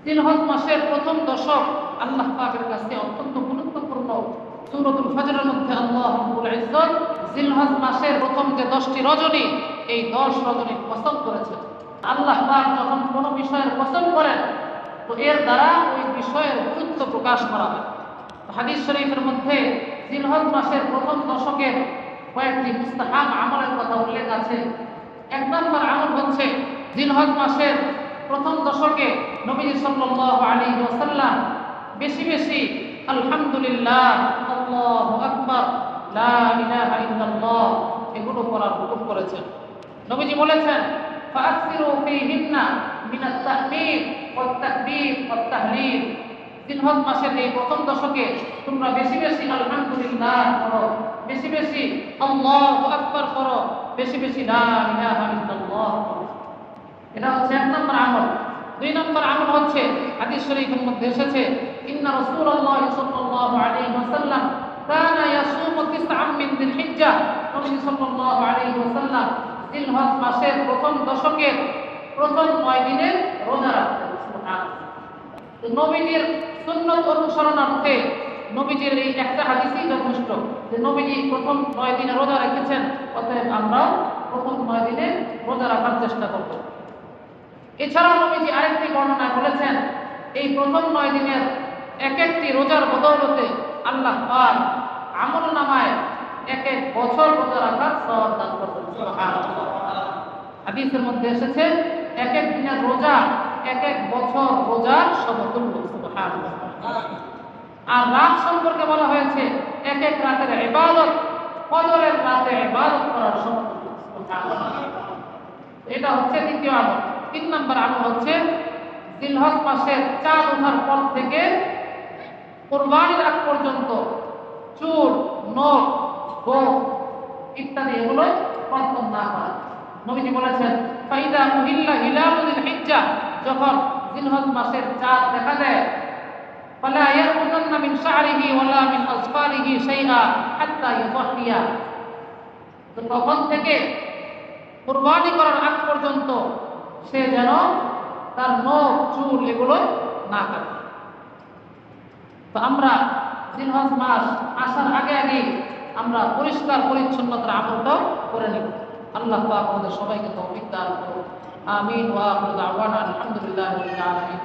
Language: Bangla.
জিলহজ মাসের প্রথম দশক আল্লাহ পাকের কাছে অত্যন্ত গুরুত্বপূর্ণ। সূরাতুল ফজরের মধ্যে আল্লাহ রাব্বুল ইজ্জত জিলহজ মাসের প্রথম যে 10টি রজনী, এই 10 রজনী কসম করেছেন। আল্লাহ পাক যখন কোনো বিষয়ের কসম করেন তো এর দ্বারা ওই বিষয়ের গুরুত্ব প্রকাশ করা হয়। হাদিস শরীফের মধ্যে জিলহজ মাসের প্রথম দশকের কয়েকটি মুস্তাহাব আমলের কথা উল্লেখ আছে। 1 নম্বর আমল হচ্ছে জিলহজ মাসের প্রথম দশকে নবী সাল্লাল্লাহু আলাইহি ওয়াসাল্লাম বেশি বেশি আলহামদুলিল্লাহ, আল্লাহু আকবার, লা ইলাহা ইল্লাল্লাহ এগুলো পড়ার হুকুম করেছেন। নবীজি বলেছেন, ফাকসিরু ফীহিন্না মিনাত তাহমিদ ওয়াত তাকবীর ওয়াত তাহলিল। জিলহজ মাসের এই প্রথম দশকে তোমরা বেশি বেশি আলহামদুলিল্লাহ পড়ো, বেশি বেশি আল্লাহু আকবার পড়ো, বেশি বেশি লা ইলাহা ইল্লাল্লাহ পড়ো। এটা হচ্ছে 1 নম্বর আমল। 2 নম্বর আমল হচ্ছে হাদিস শরীফের মধ্যে এসেছে, ইন্না রাসূলুল্লাহ সাল্লাল্লাহু আলাইহি ওয়াসাল্লাম কানা ইয়াসুমু 9 মিন যিলহিজ্জাহ। নবী সাল্লাল্লাহু আলাইহি ওয়াসাল্লাম জিলহজ মাসের প্রথম দশকের প্রথম 9 দিনের রোজা রাখতেন। সুবহানাল্লাহ। তো নবীজির সুন্নাত অনুসরণার্থে নবীজির এই একটা হাদিসই যথেষ্ট যে নবীজি প্রথম 9 দিনে রোজা রেখেছেন, অতএব আমরাও প্রথম 9 দিনে রোজা রাখার চেষ্টা করব। এছাড়াও নবীজি আরেকটি বর্ণনায় বলেছেন, এই প্রথম 9 দিনের এক একটি রোজার বদৌলতে আল্লাহ পাক আমলনামায় 1 বছর রোজা রাখার সওয়াব দান করবেন। সুবহানাল্লাহ। হাদিসের মধ্যে এসেছে, এক এক দিনের রোজা 1 বছর রোজার সমতুল্য। সুবহানাল্লাহ। আর রাত সম্পর্কে বলা হয়েছে, এক এক রাতের ইবাদত ফজরের রাতে ইবাদত করার সমতুল্য। সুবহানাল্লাহ। এটা হচ্ছে দ্বিতীয় আমল। 3 নম্বর আমল হচ্ছে জিলহজ মাসের চাঁদ ওঠার পর থেকে কুরবানির আগ পর্যন্ত চুল, নখ, গোঁফ ইত্যাদি এগুলো কর্তন না করা। নবীজি বলেছেন, ফাইদা উহিল্লা হিলালুল হিজ্জাহ, যখন জিলহজ মাসের চাঁদ দেখা দেয়, ফালা ইয়াখুযান্না মিন শা'রিহি ওয়ালা মিন আসফারিহি শাইআ হাত্তা ইউযহিয়া, তো তখন থেকে কুরবানি করার আগ পর্যন্ত সে যেন তার নখ, চুল এগুলো না কাটে। তো আমরা জিলহজ মাস আসার আগে আগে আমরা পরিষ্কার পরিচ্ছন্নতার আমলটা করে নেব। আল্লাহ পাক আমাদের সবাইকে তৌফিক দান করুন। আমিন ওয়া আখিরু দাওয়ানা আলহামদুলিল্লাহি রাব্বিল আলামিন।